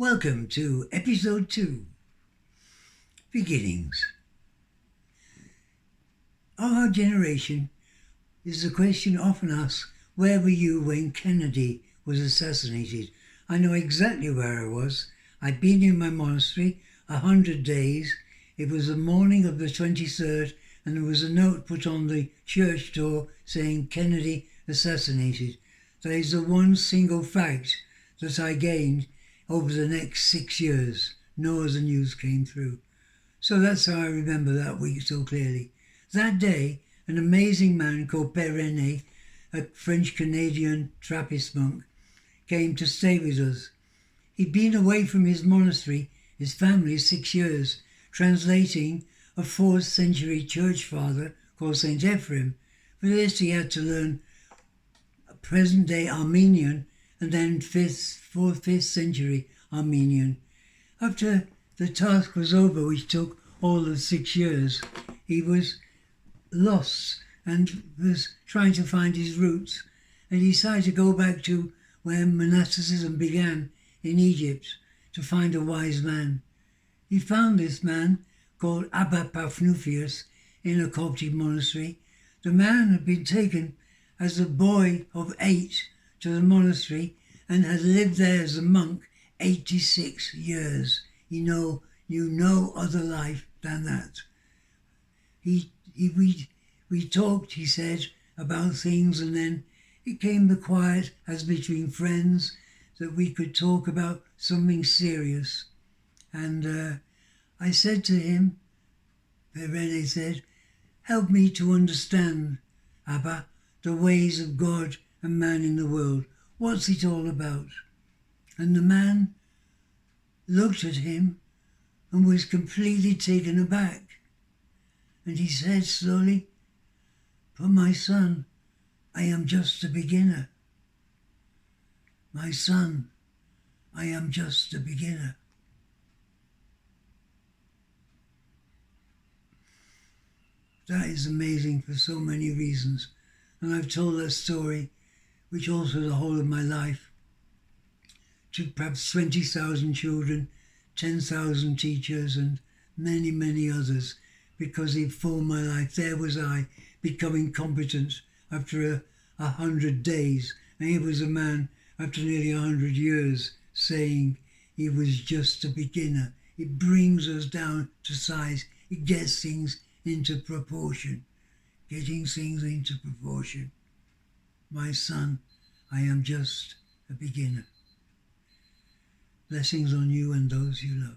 Welcome to episode 2, Beginnings. Our generation is the question often asked, where were you when Kennedy was assassinated? I know exactly where I was. I'd been in my monastery 100 days. It was the morning of the 23rd and there was a note put on the church door saying Kennedy assassinated. That is the one single fact that I gained over the next 6 years. No other news came through. So that's how I remember that week so clearly. That day, an amazing man called Père René, a French-Canadian Trappist monk, came to stay with us. He'd been away from his monastery, his family, 6 years, translating a 4th century church father called Saint Ephraim. For this he had to learn present-day Armenian and then 5th century Armenian. After the task was over, which took all of 6 years, he was lost and was trying to find his roots, and he decided to go back to where monasticism began in Egypt to find a wise man. He found this man called Abba Paphnoufius in a Coptic monastery. The man had been taken as a boy of 8 to the monastery and had lived there as a monk 86 years. He knew no other life than that. We talked, he said, about things, and then it came the quiet as between friends that we could talk about something serious. And I said to him, René said, help me to understand, Abba, the ways of God and man in the world. What's it all about? And the man looked at him and was completely taken aback. And he said slowly, but my son, I am just a beginner. My son, I am just a beginner. That is amazing for so many reasons. And I've told that story, which also the whole of my life, to perhaps 20,000 children, 10,000 teachers, and many, many others, because it formed my life. There was I, becoming competent after 100 days. And here was a man, after nearly 100 years, saying he was just a beginner. It brings us down to size. It gets things into proportion. Getting things into proportion. My son, I am just a beginner. Blessings on you and those you love.